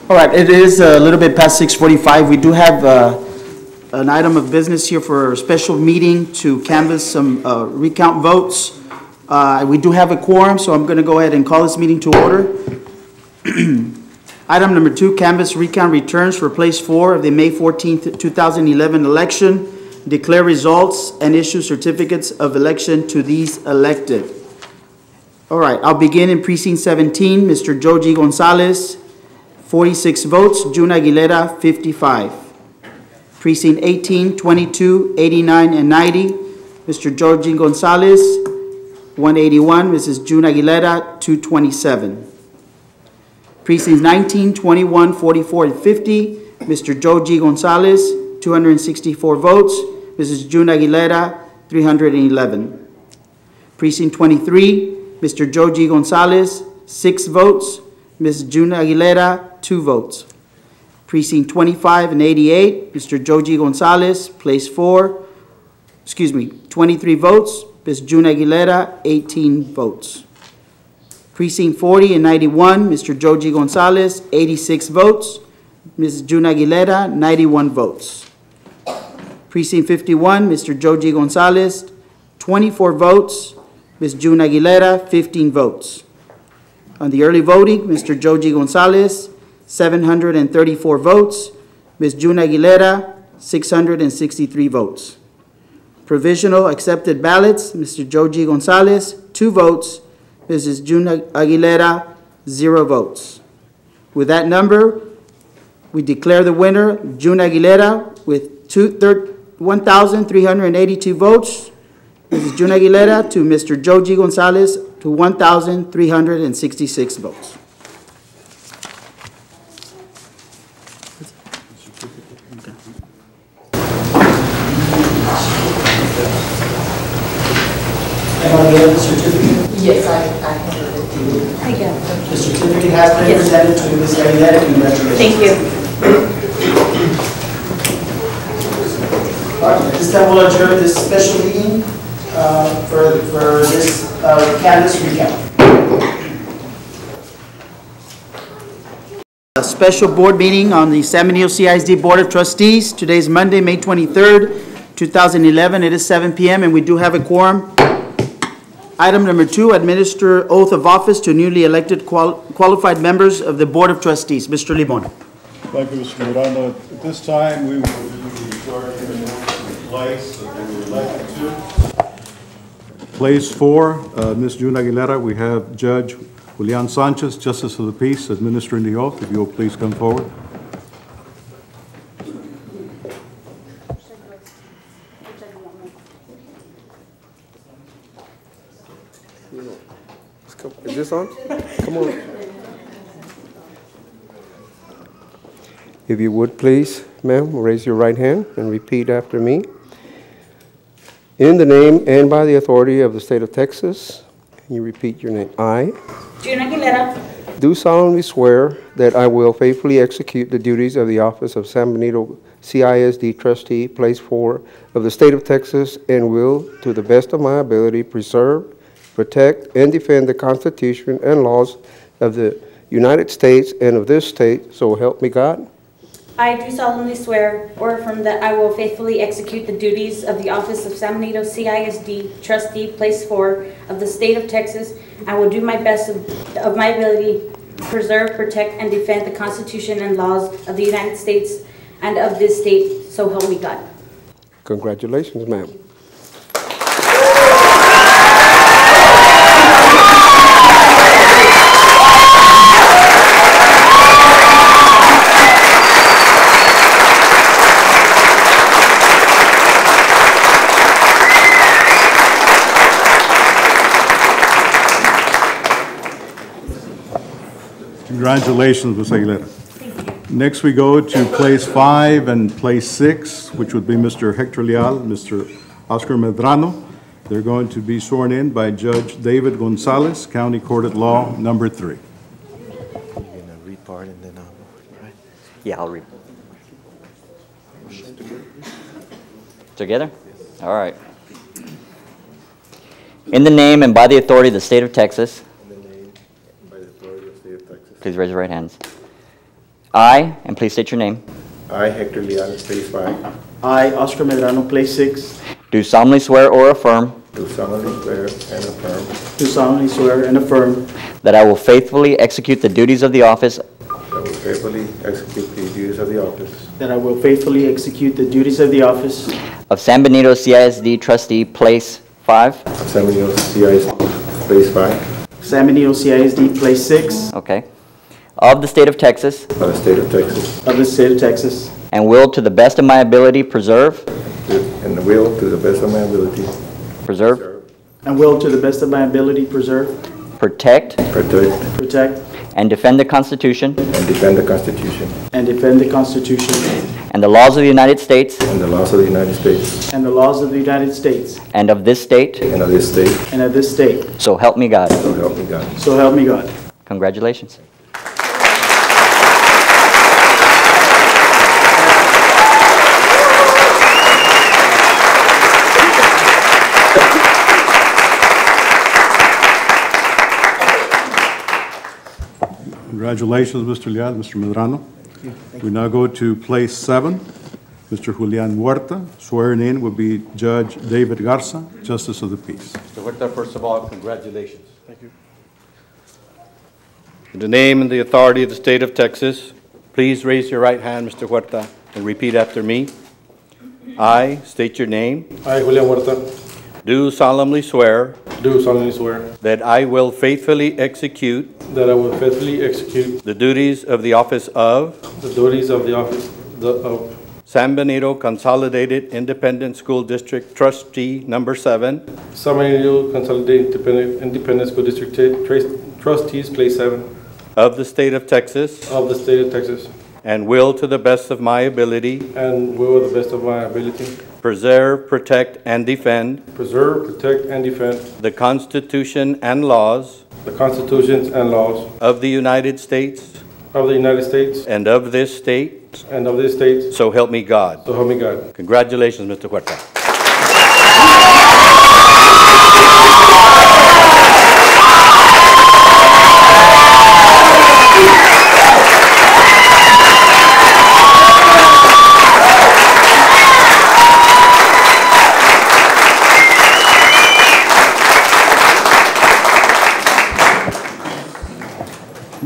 All right, it is a little bit past 6:45. We do have an item of business here for a special meeting to canvass some recount votes. We do have a quorum, so I'm going to go ahead and call this meeting to order. Item number 2, canvass recount returns for place 4 of the May 14th, 2011 election. Declare results and issue certificates of election to these elected. All right, I'll begin in precinct 17. Mr. Joe G. Gonzalez, 46 votes. June Aguilera, 55. Precinct 18, 22, 89, and 90. Mr. Joe G. Gonzalez, 181. Mrs. June Aguilera, 227. Precincts 19, 21, 44, and 50. Mr. Joe G. Gonzalez, 264 votes. Mrs. June Aguilera, 311. Precinct 23, Mr. Joe G. Gonzalez, 6 votes. Ms. June Aguilera, 2 votes. Precinct 25 and 88, Mr. Joe G. Gonzalez, place 23 votes. Ms. June Aguilera, 18 votes. Precinct 40 and 91, Mr. Joe G. Gonzalez, 86 votes. Ms. June Aguilera, 91 votes. Precinct 51, Mr. Joe G. Gonzalez, 24 votes. Ms. June Aguilera, 15 votes. On the early voting, Mr. Joe G. Gonzalez, 734 votes. Ms. June Aguilera, 663 votes. Provisional accepted ballots, Mr. Joe G. Gonzalez, 2 votes. Mrs. June Aguilera, 0 votes. With that number, we declare the winner, June Aguilera, with 1,382 votes. Mrs. June Aguilera to Mr. Joe G. Gonzalez to 1,366 votes. Everybody have the certificate? Yes, I have it. The certificate has been presented to Ms. Aguilera. Congratulations. Thank you. All right, at this time we'll adjourn this special meeting for this canvass recount. A special board meeting on the San Benito CISD Board of Trustees. Today is Monday, May 23rd, 2011. It is 7 p.m. and we do have a quorum. Item number 2, administer oath of office to newly elected qualified members of the Board of Trustees. Mr. Limon. Thank you, Mr. Miranda. At this time, we will do the required place that they were elected to. Place 4, Ms. June Aguilera, we have Judge Julian Sanchez, Justice of the Peace, administering the oath. If you will please come forward. Is this on? Come on. If you would please, ma'am, raise your right hand and repeat after me. In the name and by the authority of the state of Texas, can you repeat your name? I, June Aguilera, do solemnly swear that I will faithfully execute the duties of the office of San Benito CISD Trustee, Place 4 of the state of Texas, and will, to the best of my ability, preserve, protect, and defend the Constitution and laws of the United States and of this state, so help me God. I do solemnly swear or affirm that I will faithfully execute the duties of the office of San Benito CISD Trustee, Place 4 of the state of Texas. I will do my best of my ability to preserve, protect, and defend the Constitution and laws of the United States and of this state, so help me God. Congratulations, ma'am. Congratulations, Ms. Aguilera. Next, we go to place 5 and place 6, which would be Mr. Hector Leal, Mr. Oscar Medrano. They're going to be sworn in by Judge David Gonzalez, County Court at Law, number 3. You're going to read part and then right? Yeah, I'll read. Together? All right. In the name and by the authority of the state of Texas. In the name and by the authority of the state of Texas. Please raise your right hands. I, and please state your name, I, Hector Leal, place 5, I, Oscar Medrano, place 6, do solemnly swear or affirm do solemnly swear and affirm do solemnly swear and affirm that I will faithfully execute the duties of the office that I will faithfully execute the duties of the office that I will faithfully execute the duties of the office of San Benito CISD Trustee, Place 5. of San Benito CISD, place 5, San Benito CISD, place 6 Okay. Of the state of Texas, of the state of Texas, of the state of Texas, and will to the best of my ability preserve, and will, to the best of my ability, preserve, and will to the best of my ability preserve, protect, protect, protect, and defend the Constitution and defend the Constitution and defend the Constitution and the laws of the United States and the laws of the United States and the laws of the United States and of this state, and of this state, and of this state. so help me God. so help me God. So help me God. Congratulations. Congratulations, Mr. Leal, Mr. Medrano. We now go to place 7, Mr. Julian Huerta. Swearing in will be Judge David Garza, Justice of the Peace. Mr. Huerta, first of all, congratulations. Thank you. In the name and the authority of the state of Texas, please raise your right hand, Mr. Huerta, and repeat after me. I state your name, I, Julian Huerta, do solemnly swear do solemnly swear that I will faithfully execute that I will faithfully execute the duties of the office of the duties of the office of San Benito Consolidated Independent School District Trustee Number 7 San Benito Consolidated Independent School District Trustees, Place 7 of the state of Texas, of the state of Texas, and will to the best of my ability and will, to the best of my ability, preserve, protect, and defend preserve, protect, and defend the Constitution and laws the constitutions and laws of the United States of the United States and of this state, and of this state, so help me God. so help me God. Congratulations, Mr. Huerta.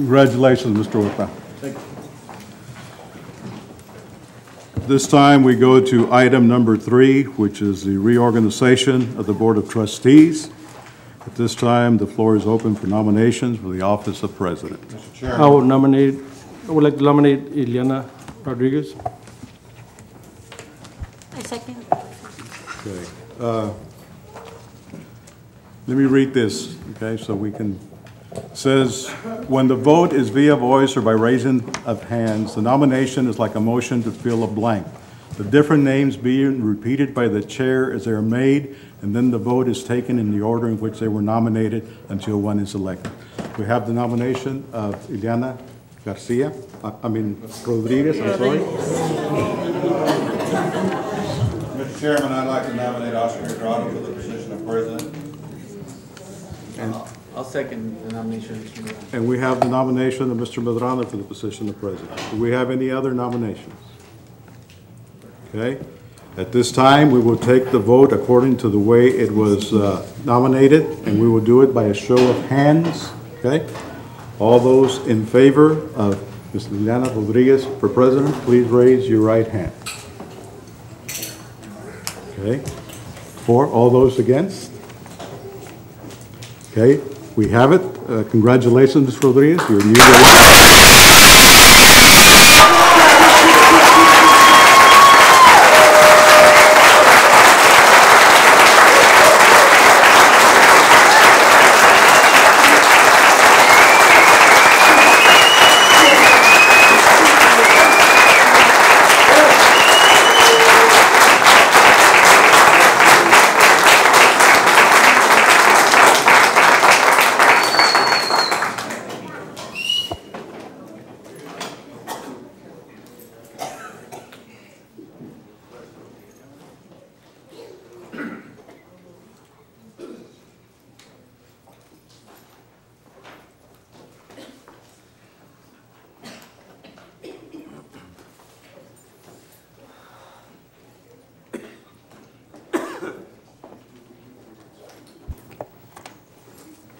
Congratulations, Mr. Huerta. This time, we go to item number 3, which is the reorganization of the Board of Trustees. At this time, the floor is open for nominations for the office of president. I would like to nominate Ileana Rodriguez. I second. Okay. Let me read this, okay, so we can. Says, when the vote is via voice or by raising of hands, the nomination is like a motion to fill a blank. The different names being repeated by the chair as they are made, and then the vote is taken in the order in which they were nominated until one is elected. We have the nomination of Ileana Rodriguez, I'm sorry. Mr. Chairman, I'd like to nominate Oscar Medrano for the position of president. I'll second the nomination. And we have the nomination of Mr. Medrano for the position of president. Do we have any other nominations? Okay. At this time, we will take the vote according to the way it was nominated, and we will do it by a show of hands. Okay. All those in favor of Ms. Ileana Rodriguez for president, please raise your right hand. Okay. For all those against? Okay. We have it. Congratulations, Ms. Rodriguez. You're new.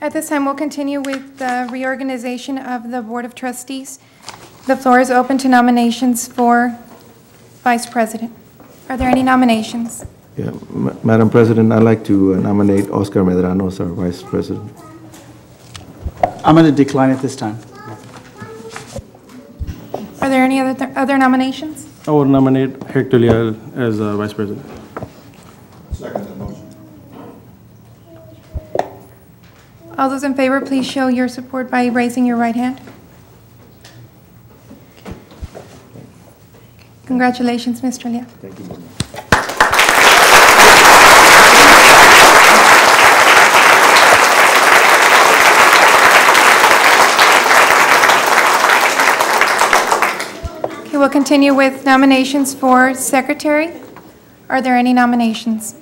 At this time, we'll continue with the reorganization of the Board of Trustees. The floor is open to nominations for Vice President. Are there any nominations? Yeah, Madam President, I'd like to nominate Oscar Medrano as our Vice President. I'm going to decline at this time. Are there any other nominations? I will nominate Hector Leal as Vice President. Second that motion. All those in favor, please show your support by raising your right hand. Congratulations, Mr. Leal. Thank you. Okay, we'll continue with nominations for Secretary. Are there any nominations?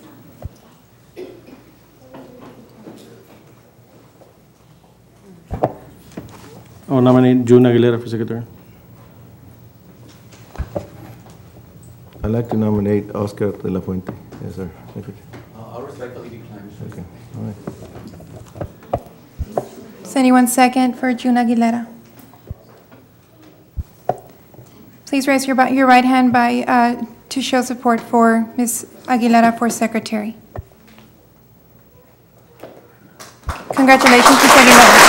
I will nominate June Aguilera for Secretary. I'd like to nominate Oscar de la Fuente as our Secretary. I'll respectfully decline. Okay, all right. Does anyone second for June Aguilera? Please raise your right hand to show support for Ms. Aguilera for Secretary. Congratulations, Ms. Aguilera.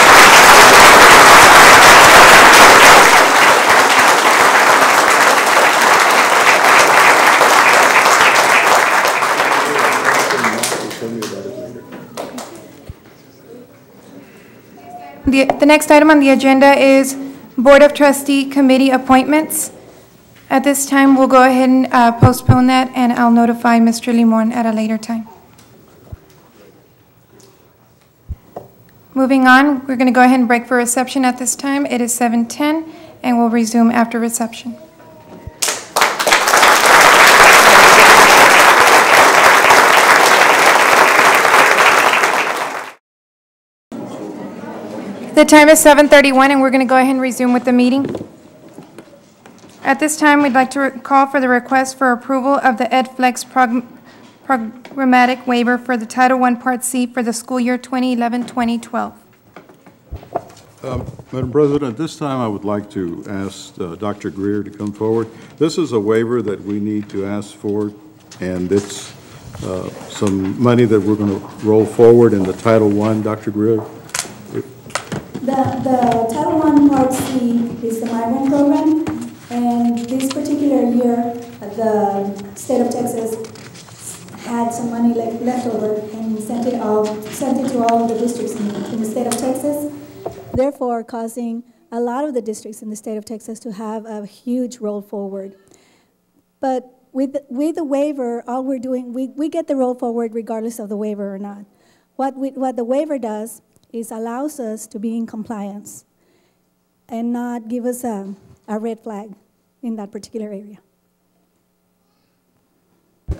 The next item on the agenda is Board of Trustee Committee appointments. At this time, we'll go ahead and postpone that, and I'll notify Mr. Limon at a later time. Moving on, we're going to go ahead and break for reception at this time. It is 7:10, and we'll resume after reception. The time is 7:31, and we're going to go ahead and resume with the meeting. At this time, we'd like to call for the request for approval of the EdFlex programmatic waiver for the Title I Part C for the school year 2011-2012. Madam President, at this time, I would like to ask Dr. Greer to come forward. This is a waiver that we need to ask for, and it's some money that we're going to roll forward in the Title I. Dr. Greer? The Title I Part C is the migrant program, and this particular year, the state of Texas had some money left over and sent it to all of the districts in the state of Texas, therefore causing a lot of the districts in the state of Texas to have a huge roll forward. But with the waiver, all we're doing, we get the roll forward regardless of the waiver or not. What the waiver does is allows us to be in compliance and not give us a red flag in that particular area.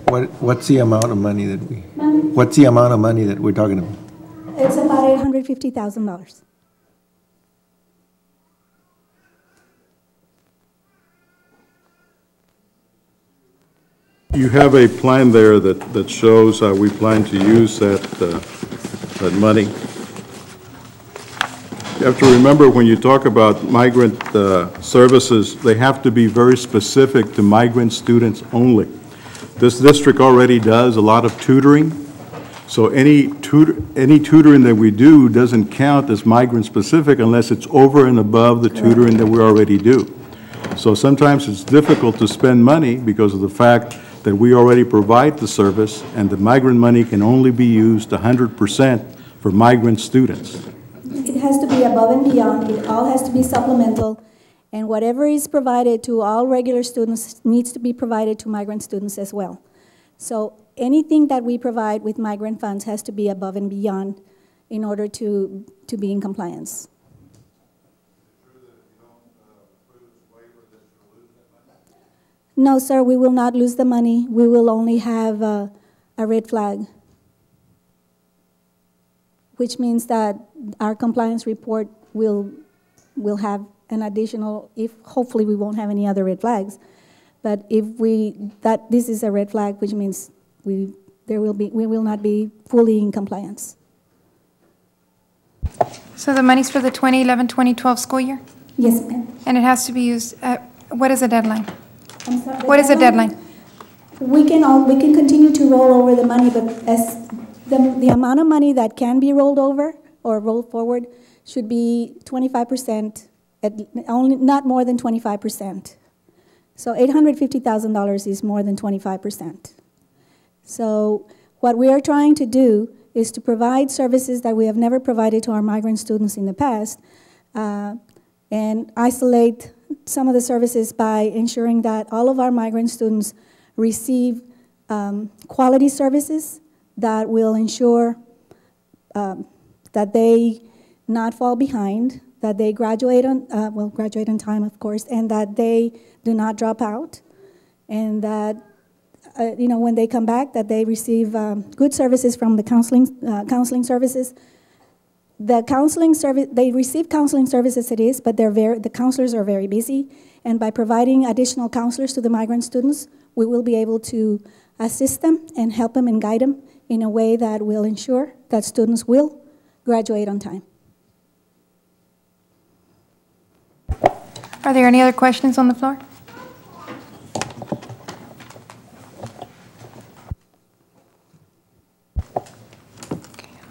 What's the amount of money that what's the amount of money that we're talking about? It's about $850,000. You have a plan there that shows how we plan to use that money. You have to remember, when you talk about migrant services, they have to be very specific to migrant students only. This district already does a lot of tutoring, so any tutoring that we do doesn't count as migrant specific unless it's over and above the tutoring that we already do. So sometimes it's difficult to spend money because of the fact that we already provide the service, and the migrant money can only be used 100% for migrant students. It has to be above and beyond. It all has to be supplemental. And whatever is provided to all regular students needs to be provided to migrant students as well. So anything that we provide with migrant funds has to be above and beyond in order to be in compliance. No, sir, we will not lose the money. We will only have a red flag, which means that our compliance report will have an additional, hopefully we won't have any other red flags, but if this is a red flag, which means we will not be fully in compliance. So the money's for the 2011-2012 school year? Yes, ma'am. And it has to be used, what is the deadline? I'm sorry, What is the deadline? We can continue to roll over the money, but as the amount of money that can be rolled over or rolled forward should be 25%, only not more than 25%. So $850,000 is more than 25%. So what we are trying to do is to provide services that we have never provided to our migrant students in the past, and isolate some of the services by ensuring that all of our migrant students receive quality services that will ensure that they not fall behind, that they graduate on time, of course, and that they do not drop out, and that when they come back, that they receive good services from the counseling services. The counseling service, they receive counseling services, it is, but the counselors are very busy, and by providing additional counselors to the migrant students, we will be able to assist them and help them and guide them in a way that will ensure that students will graduate on time. Are there any other questions on the floor?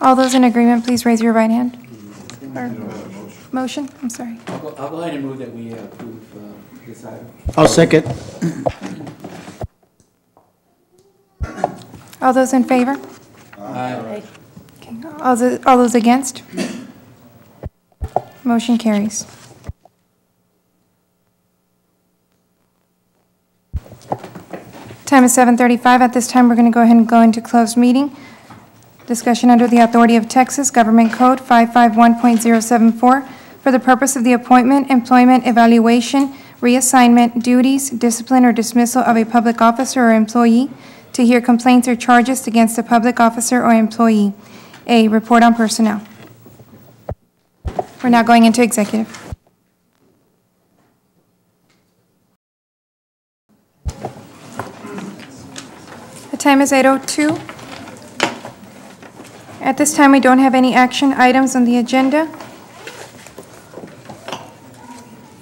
All those in agreement, please raise your right hand. Or motion, I'm sorry. I'll go ahead and move that we approve this item. I'll second. All those in favor? Aye. Okay. All those against? Motion carries. Time is 7:35. At this time, we're going to go ahead and go into closed meeting. Discussion under the authority of Texas Government Code 551.074 for the purpose of the appointment, employment, evaluation, reassignment, duties, discipline, or dismissal of a public officer or employee, to hear complaints or charges against a public officer or employee. A, report on personnel. We're now going into executive. The time is 8:02. At this time, we don't have any action items on the agenda.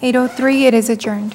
8:03, it is adjourned.